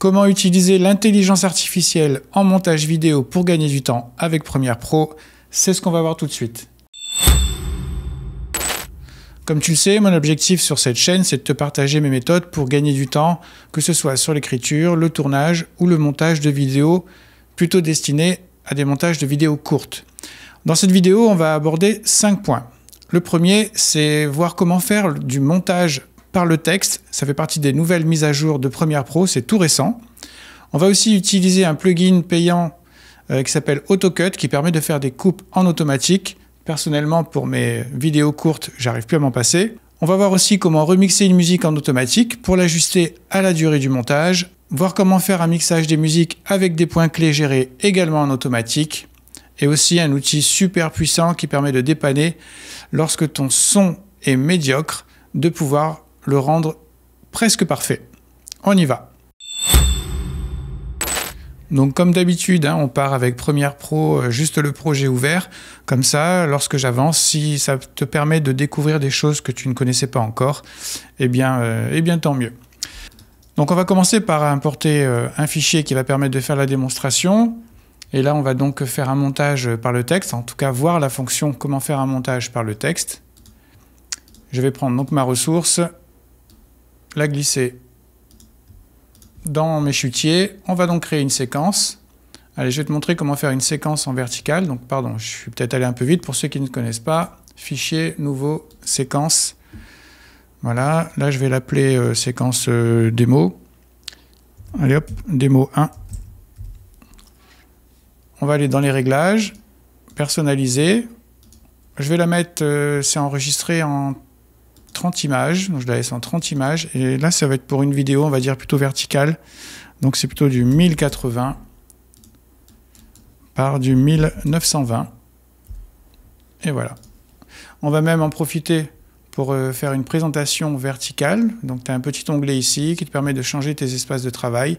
Comment utiliser l'intelligence artificielle en montage vidéo pour gagner du temps avec Premiere Pro? C'est ce qu'on va voir tout de suite. Comme tu le sais, mon objectif sur cette chaîne, c'est de te partager mes méthodes pour gagner du temps, que ce soit sur l'écriture, le tournage ou le montage de vidéos plutôt destinées à des montages de vidéos courtes. Dans cette vidéo, on va aborder 5 points. Le premier, c'est voir comment faire du montage par le texte. Ça fait partie des nouvelles mises à jour de Premiere Pro, c'est tout récent. On va aussi utiliser un plugin payant qui s'appelle AutoCut, qui permet de faire des coupes en automatique. Personnellement, pour mes vidéos courtes, j'arrive plus à m'en passer. On va voir aussi comment remixer une musique en automatique pour l'ajuster à la durée du montage. Voir comment faire un mixage des musiques avec des points clés gérés également en automatique. Et aussi un outil super puissant qui permet de dépanner lorsque ton son est médiocre, de pouvoir le rendre presque parfait. On y va. Donc comme d'habitude, on part avec Premiere Pro, juste le projet ouvert. Comme ça, lorsque j'avance, si ça te permet de découvrir des choses que tu ne connaissais pas encore, eh bien tant mieux. Donc on va commencer par importer un fichier qui va permettre de faire la démonstration. Et là, on va donc faire un montage par le texte, en tout cas voir la fonction comment faire un montage par le texte. Je vais prendre donc ma ressource, la glisser dans mes chutiers. On va donc créer une séquence. Allez, je vais te montrer comment faire une séquence en verticale. Donc, pardon, je suis peut-être allé un peu vite pour ceux qui ne connaissent pas. Fichier, nouveau, séquence. Voilà, là je vais l'appeler séquence démo. Allez hop, démo 1. On va aller dans les réglages, personnaliser. Je vais la mettre, c'est enregistré en 30 images, donc je la laisse en 30 images, et là ça va être pour une vidéo, on va dire plutôt verticale, donc c'est plutôt du 1080 par du 1920, et voilà. On va même en profiter pour faire une présentation verticale, donc tu as un petit onglet ici qui te permet de changer tes espaces de travail,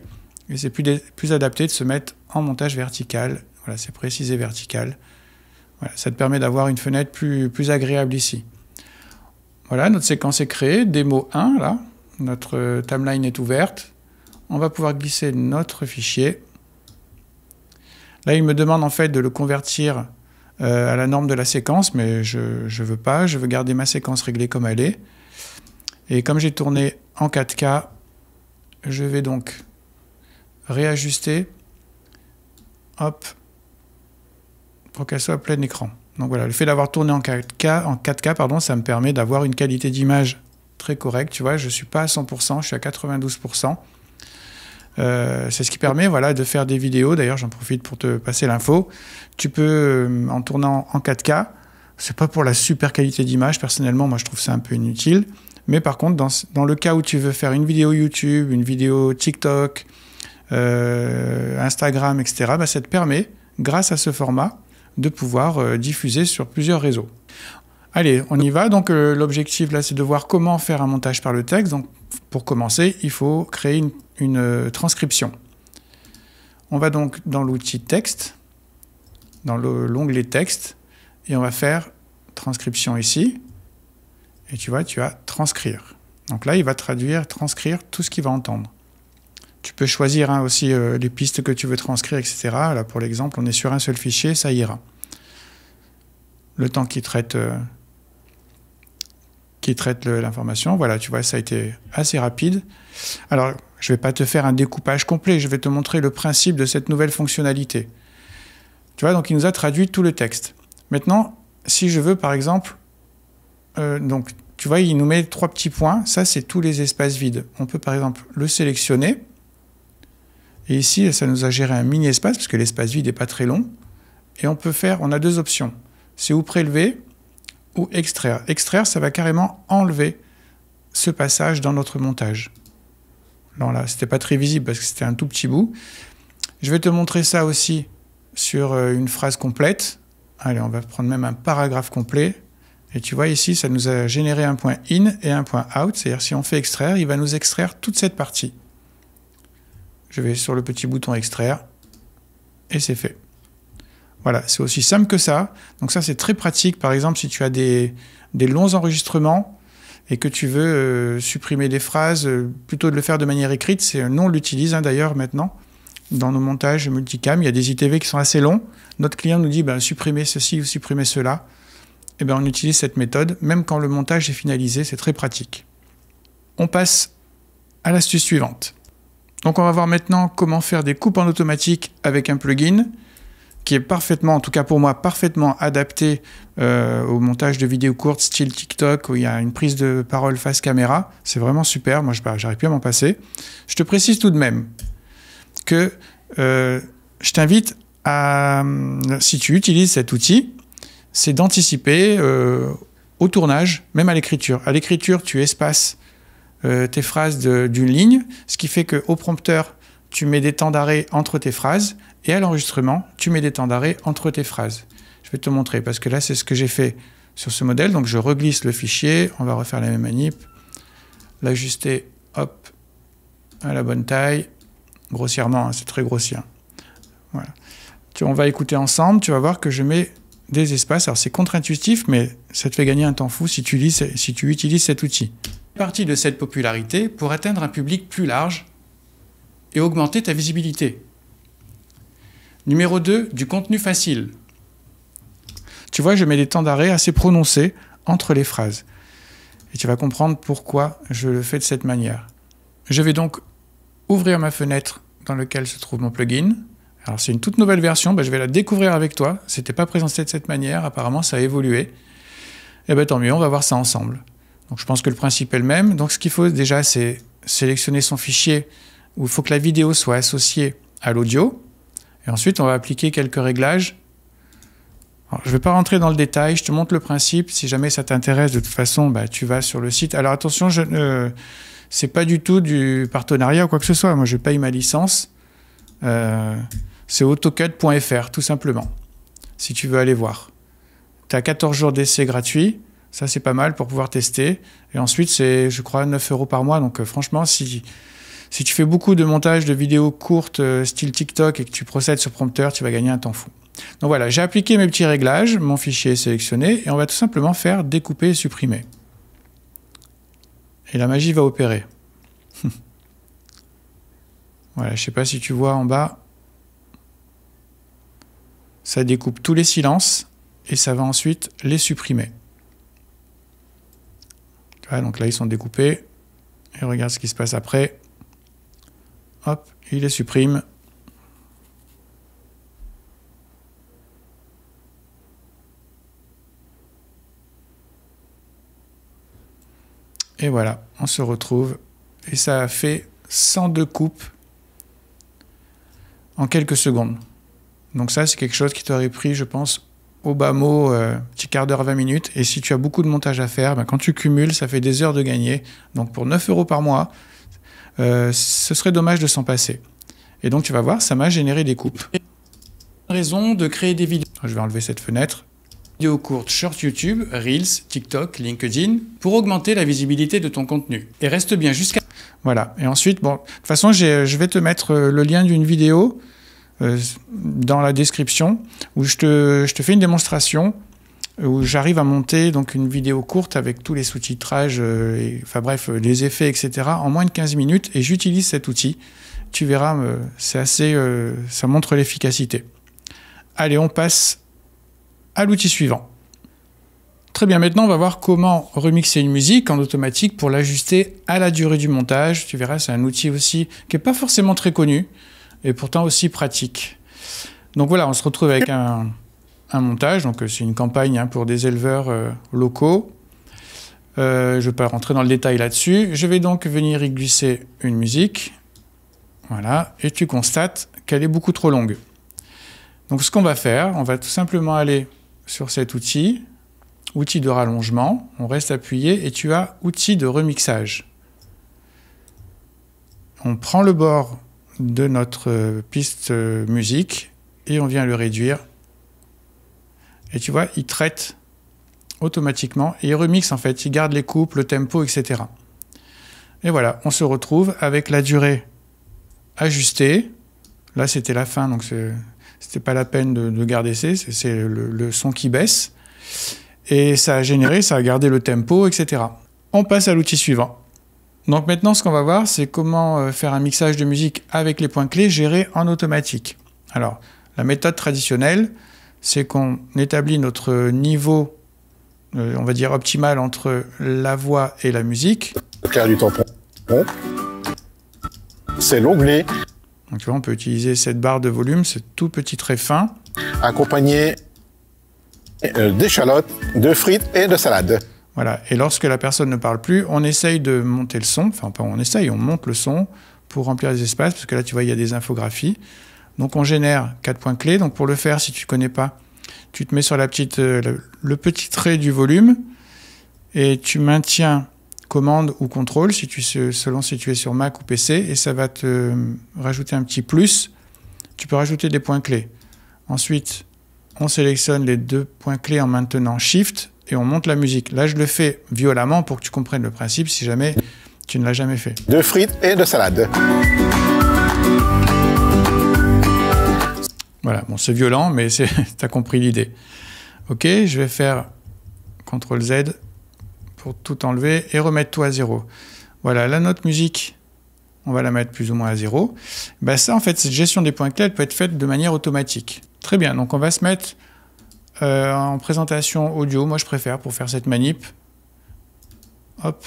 et c'est plus adapté de se mettre en montage vertical, voilà, c'est précisé vertical, voilà, ça te permet d'avoir une fenêtre plus agréable ici. Voilà, notre séquence est créée, démo 1, là, notre timeline est ouverte. On va pouvoir glisser notre fichier. Là, il me demande en fait de le convertir à la norme de la séquence, mais je ne veux pas, je veux garder ma séquence réglée comme elle est. Et comme j'ai tourné en 4K, je vais donc réajuster, hop, pour qu'elle soit à plein écran. Donc voilà, le fait d'avoir tourné en 4K, pardon, ça me permet d'avoir une qualité d'image très correcte. Tu vois, je ne suis pas à 100%, je suis à 92%. C'est ce qui permet, voilà, de faire des vidéos. D'ailleurs, j'en profite pour te passer l'info. Tu peux, en tournant en 4K, c'est pas pour la super qualité d'image. Personnellement, moi, je trouve ça un peu inutile. Mais par contre, dans le cas où tu veux faire une vidéo YouTube, une vidéo TikTok, Instagram, etc., bah, ça te permet, grâce à ce format, de pouvoir diffuser sur plusieurs réseaux. Allez, on y va. Donc l'objectif là, c'est de voir comment faire un montage par le texte. Donc pour commencer, il faut créer une transcription. On va donc dans l'outil texte, dans l'onglet texte, et on va faire transcription ici. Et tu vois, tu as transcrire. Donc là, il va transcrire tout ce qu'il va entendre. Tu peux choisir aussi les pistes que tu veux transcrire, etc. Là, pour l'exemple, on est sur un seul fichier, ça ira. Le temps qu'il traite l'information, voilà, tu vois, ça a été assez rapide. Alors, je ne vais pas te faire un découpage complet, je vais te montrer le principe de cette nouvelle fonctionnalité. Tu vois, donc il nous a traduit tout le texte. Maintenant, si je veux, par exemple, donc, tu vois, il nous met 3 petits points, ça, c'est tous les espaces vides. On peut, par exemple, le sélectionner. Et ici, ça nous a géré un mini-espace, parce que l'espace vide n'est pas très long. Et on a 2 options. C'est ou prélever, ou extraire. Extraire, ça va carrément enlever ce passage dans notre montage. Non, là, c'était pas très visible, parce que c'était un tout petit bout. Je vais te montrer ça aussi sur une phrase complète. Allez, on va prendre même un paragraphe complet. Et tu vois, ici, ça nous a généré un point in et un point out. C'est-à-dire, si on fait extraire, il va nous extraire toute cette partie. Je vais sur le petit bouton extraire et c'est fait. Voilà, c'est aussi simple que ça. Donc ça, c'est très pratique. Par exemple, si tu as des longs enregistrements et que tu veux supprimer des phrases, plutôt de le faire de manière écrite, nous on l'utilise d'ailleurs maintenant dans nos montages multicam. Il y a des ITV qui sont assez longs. Notre client nous dit supprimez ceci ou supprimez cela. Et on utilise cette méthode, même quand le montage est finalisé, c'est très pratique. On passe à l'astuce suivante. Donc on va voir maintenant comment faire des coupes en automatique avec un plugin qui est parfaitement, en tout cas pour moi, parfaitement adapté au montage de vidéos courtes style TikTok où il y a une prise de parole face caméra. C'est vraiment super, moi j'arrive plus à m'en passer. Je te précise tout de même que je t'invite à, si tu utilises cet outil, c'est d'anticiper au tournage, même à l'écriture. À l'écriture, tu espaces tes phrases d'une ligne, ce qui fait qu'au prompteur, tu mets des temps d'arrêt entre tes phrases, et à l'enregistrement, tu mets des temps d'arrêt entre tes phrases. Je vais te montrer, parce que là, c'est ce que j'ai fait sur ce modèle. Donc, je reglisse le fichier, on va refaire la même manip, l'ajuster, hop, à la bonne taille, grossièrement, c'est très grossier. Voilà. On va écouter ensemble, tu vas voir que je mets des espaces. Alors c'est contre-intuitif, mais ça te fait gagner un temps fou si tu utilises cet outil. Partie de cette popularité pour atteindre un public plus large et augmenter ta visibilité. Numéro 2, du contenu facile. Tu vois, je mets des temps d'arrêt assez prononcés entre les phrases. Et tu vas comprendre pourquoi je le fais de cette manière. Je vais donc ouvrir ma fenêtre dans laquelle se trouve mon plugin. Alors c'est une toute nouvelle version, je vais la découvrir avec toi. C'était pas présenté de cette manière, apparemment ça a évolué. Et tant mieux, on va voir ça ensemble. Donc je pense que le principe est le même. Donc ce qu'il faut déjà, c'est sélectionner son fichier où il faut que la vidéo soit associée à l'audio. Et ensuite, on va appliquer quelques réglages. Alors, je ne vais pas rentrer dans le détail, je te montre le principe. Si jamais ça t'intéresse, de toute façon, tu vas sur le site. Alors attention, c'est pas du tout du partenariat ou quoi que ce soit. Moi, je paye ma licence. C'est autocut.fr, tout simplement, si tu veux aller voir. Tu as 14 jours d'essai gratuit, ça c'est pas mal pour pouvoir tester. Et ensuite, c'est, je crois, 9 € par mois. Donc franchement, si tu fais beaucoup de montage de vidéos courtes style TikTok et que tu procèdes sur prompteur, tu vas gagner un temps fou. Donc voilà, j'ai appliqué mes petits réglages, mon fichier est sélectionné, et on va tout simplement faire découper et supprimer. Et la magie va opérer. Voilà, je ne sais pas si tu vois en bas. Ça découpe tous les silences et ça va ensuite les supprimer. Voilà, donc là, ils sont découpés. Et regarde ce qui se passe après. Hop, il les supprime. Et voilà, on se retrouve. Et ça a fait 102 coupes en quelques secondes. Donc ça, c'est quelque chose qui t'aurait pris, je pense, au bas mot, petit quart d'heure, 20 minutes. Et si tu as beaucoup de montage à faire, quand tu cumules, ça fait des heures de gagner. Donc pour 9 € par mois, ce serait dommage de s'en passer. Et donc tu vas voir, ça m'a généré des coupes. Raison de créer des vidéos. Je vais enlever cette fenêtre. Vidéos courtes, short YouTube, Reels, TikTok, LinkedIn, pour augmenter la visibilité de ton contenu. Et reste bien jusqu'à... Voilà. Et ensuite, de toute façon, je vais te mettre le lien d'une vidéo dans la description où je te fais une démonstration où j'arrive à monter donc une vidéo courte avec tous les sous-titrages, enfin bref, les effets, etc. en moins de 15 minutes et j'utilise cet outil. Tu verras, c'est assez, ça montre l'efficacité. Allez, on passe à l'outil suivant. Très bien, maintenant on va voir comment remixer une musique en automatique pour l'ajuster à la durée du montage. Tu verras, c'est un outil aussi qui n'est pas forcément très connu et pourtant aussi pratique. Donc voilà, on se retrouve avec un montage, donc c'est une campagne pour des éleveurs locaux. Je ne vais pas rentrer dans le détail là-dessus. Je vais donc venir y glisser une musique. Voilà, et tu constates qu'elle est beaucoup trop longue. Donc ce qu'on va faire, on va tout simplement aller sur cet outil, outil de rallongement, on reste appuyé et tu as outil de remixage. On prend le bord de notre piste musique et on vient le réduire. Et tu vois, il traite automatiquement et il remixe en fait, il garde les coupes, le tempo, etc. Et voilà, on se retrouve avec la durée ajustée. Là, c'était la fin, donc c'était pas la peine de garder c'est le son qui baisse. Et ça a généré, ça a gardé le tempo, etc. On passe à l'outil suivant. Donc maintenant, ce qu'on va voir, c'est comment faire un mixage de musique avec les points clés gérés en automatique. Alors, la méthode traditionnelle, c'est qu'on établit notre niveau, on va dire optimal, entre la voix et la musique. Clair du tampon. C'est l'onglet. Donc tu vois, on peut utiliser cette barre de volume, c'est tout petit, très fin. Accompagné d'échalotes, de frites et de salade. Voilà, et lorsque la personne ne parle plus, on essaye de monter le son, enfin pas on essaye, on monte le son pour remplir les espaces, parce que là tu vois, il y a des infographies. Donc on génère 4 points clés, donc pour le faire, si tu ne connais pas, tu te mets sur la petite, le petit trait du volume, et tu maintiens commande ou contrôle, selon si tu es sur Mac ou PC, et ça va te rajouter un petit plus. Tu peux rajouter des points clés. Ensuite, on sélectionne les 2 points clés en maintenant Shift, et on monte la musique. Là, je le fais violemment pour que tu comprennes le principe si jamais tu ne l'as jamais fait. De frites et de salade. Voilà, bon, c'est violent, mais tu as compris l'idée. Ok, je vais faire CTRL Z pour tout enlever et remettre tout à 0. Voilà, la note musique, on va la mettre plus ou moins à 0. Ben ça, en fait, cette gestion des points clés, elle peut être faite de manière automatique. Très bien, donc on va se mettre en présentation audio, moi je préfère pour faire cette manip. Hop,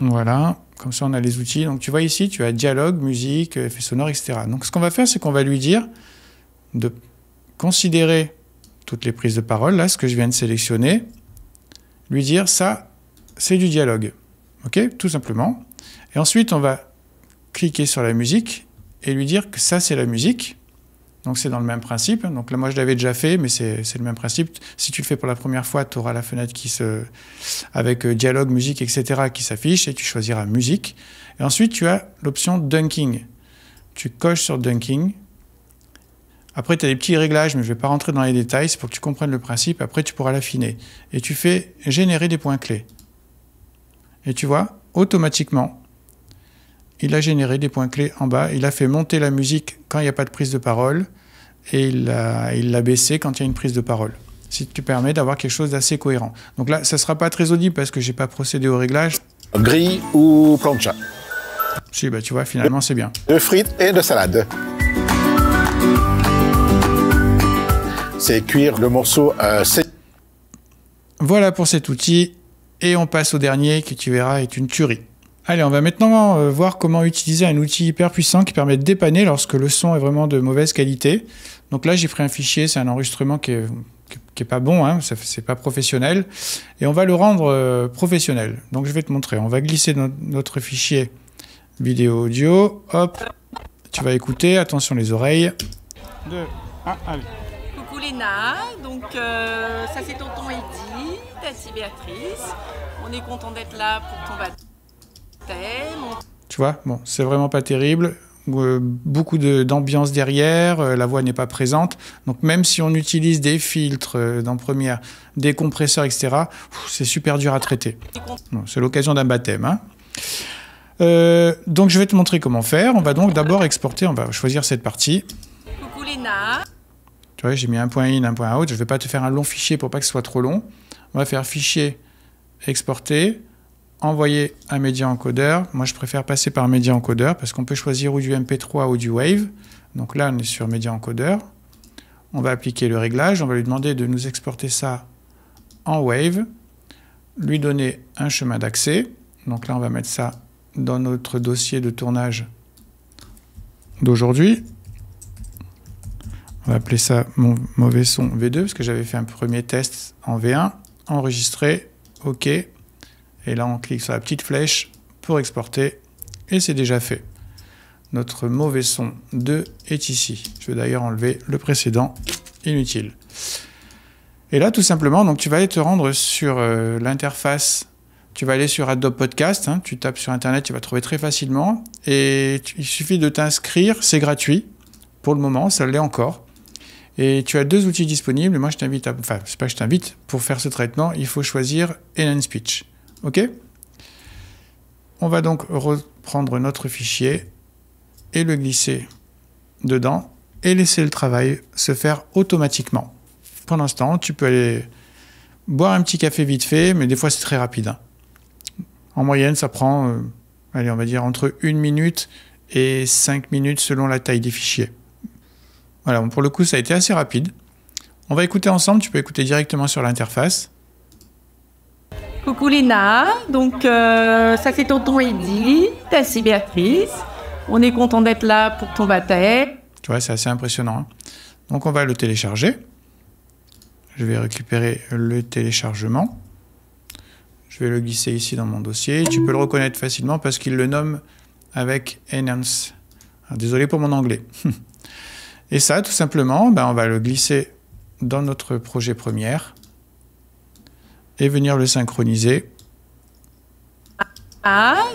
voilà, comme ça on a les outils. Donc tu vois ici, tu as dialogue, musique, effets sonores, etc. Donc ce qu'on va faire, c'est qu'on va lui dire de considérer toutes les prises de parole, là, ce que je viens de sélectionner, lui dire ça, c'est du dialogue. Ok, tout simplement. Et ensuite, on va cliquer sur la musique et lui dire que ça, c'est la musique. Donc c'est dans le même principe. Donc là, moi, je l'avais déjà fait, mais c'est le même principe. Si tu le fais pour la première fois, tu auras la fenêtre avec dialogue, musique, etc. qui s'affiche et tu choisiras musique. Et ensuite, tu as l'option Dunking. Tu coches sur Dunking. Après, tu as des petits réglages, mais je ne vais pas rentrer dans les détails. C'est pour que tu comprennes le principe. Après, tu pourras l'affiner. Et tu fais générer des points clés. Et tu vois, automatiquement, il a généré des points clés en bas. Il a fait monter la musique quand il n'y a pas de prise de parole. Et il l'a baissé quand il y a une prise de parole. Ce qui te permet d'avoir quelque chose d'assez cohérent. Donc là, ça ne sera pas très audible parce que je n'ai pas procédé au réglage. Grille ou plancha. Si, bah, tu vois, finalement, c'est bien. De frites et de salade. C'est cuire le morceau. Voilà pour cet outil. Et on passe au dernier qui, tu verras, est une tuerie. Allez, on va maintenant voir comment utiliser un outil hyper puissant qui permet de dépanner lorsque le son est vraiment de mauvaise qualité. Donc là, j'ai pris un fichier, c'est un enregistrement qui est pas bon, hein, c'est pas professionnel. Et on va le rendre professionnel. Donc je vais te montrer. On va glisser notre fichier vidéo-audio. Hop, tu vas écouter. Attention les oreilles. 2, 1, allez. Coucou Léna, donc ça c'est tonton Eddy, Tati Béatrice. On est content d'être là pour ton baptême. Tu vois, bon, c'est vraiment pas terrible. Beaucoup d'ambiance derrière, la voix n'est pas présente. Donc même si on utilise des filtres dans Premiere, des compresseurs, etc., c'est super dur à traiter. C'est l'occasion d'un baptême. Hein. Donc je vais te montrer comment faire. On va donc d'abord exporter, on va choisir cette partie. Coucou Léna. Tu vois, j'ai mis un point in, un point out. Je ne vais pas te faire un long fichier pour pas que ce soit trop long. On va faire fichier, exporter, envoyer un média encodeur. Moi, je préfère passer par média encodeur parce qu'on peut choisir ou du MP3 ou du Wave. Donc là, on est sur média encodeur. On va appliquer le réglage. On va lui demander de nous exporter ça en Wave, lui donner un chemin d'accès. Donc là, on va mettre ça dans notre dossier de tournage d'aujourd'hui. On va appeler ça mon mauvais son V2 parce que j'avais fait un premier test en V1. Enregistrer, OK. Et là, on clique sur la petite flèche pour exporter. Et c'est déjà fait. Notre mauvais son 2 est ici. Je vais d'ailleurs enlever le précédent, inutile. Et là, tout simplement, donc, tu vas aller te rendre sur l'interface. Tu vas aller sur Adobe Podcast. Hein, tu tapes sur Internet, tu vas trouver très facilement. Et il suffit de t'inscrire. C'est gratuit. Pour le moment, ça l'est encore. Et tu as 2 outils disponibles. Et moi, je t'invite à... Enfin, c'est pas que je t'invite. Pour faire ce traitement, il faut choisir Enhance Speech. OK? On va donc reprendre notre fichier et le glisser dedans et laisser le travail se faire automatiquement. Pendant ce temps, tu peux aller boire un petit café vite fait, mais des fois c'est très rapide. Hein. En moyenne, ça prend, allez, on va dire entre 1 minute et 5 minutes selon la taille des fichiers. Voilà, bon, pour le coup, ça a été assez rapide. On va écouter ensemble, tu peux écouter directement sur l'interface. Coucou Léna, donc ça c'est tonton Eddy, c'est Béatrice. On est content d'être là pour ton baptême. Tu vois, c'est assez impressionnant, hein. Donc on va le télécharger. Je vais récupérer le téléchargement. Je vais le glisser ici dans mon dossier. Tu peux le reconnaître facilement parce qu'il le nomme avec Enhance. Ah, désolé pour mon anglais. Et ça, tout simplement, ben, on va le glisser dans notre projet Première et venir le synchroniser.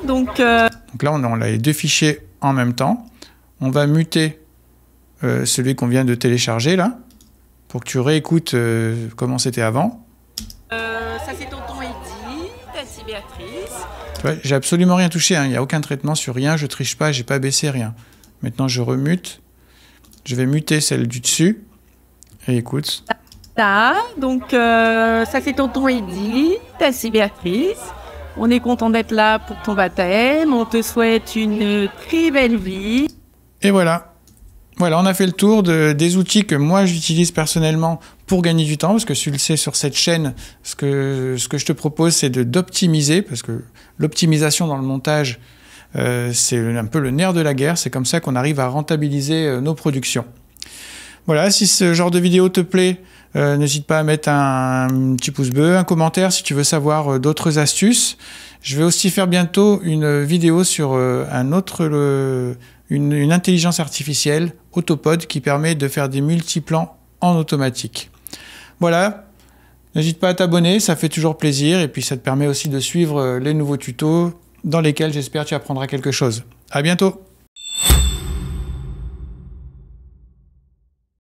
Donc là, on a les deux fichiers en même temps. On va muter celui qu'on vient de télécharger là, pour que tu réécoutes comment c'était avant. ça c'est tonton Eddy, c'est Béatrice. Ouais, j'ai absolument rien touché, hein. Il n'y a aucun traitement sur rien, je triche pas, j'ai pas baissé rien. Maintenant je remute, je vais muter celle du dessus, et écoute. Donc ça c'est tonton Eddy, c'est Béatrice. On est content d'être là pour ton baptême, on te souhaite une très belle vie. Et voilà. Voilà, on a fait le tour des outils que moi j'utilise personnellement pour gagner du temps, parce que tu le sais, sur cette chaîne, ce que je te propose, c'est d'optimiser, parce que l'optimisation dans le montage, c'est un peu le nerf de la guerre, c'est comme ça qu'on arrive à rentabiliser nos productions. Voilà, si ce genre de vidéo te plaît, n'hésite pas à mettre un petit pouce bleu, un commentaire si tu veux savoir d'autres astuces. Je vais aussi faire bientôt une vidéo sur une intelligence artificielle, Autopod, qui permet de faire des multiplans en automatique. Voilà, n'hésite pas à t'abonner, ça fait toujours plaisir, et puis ça te permet aussi de suivre les nouveaux tutos dans lesquels j'espère tu apprendras quelque chose. À bientôt!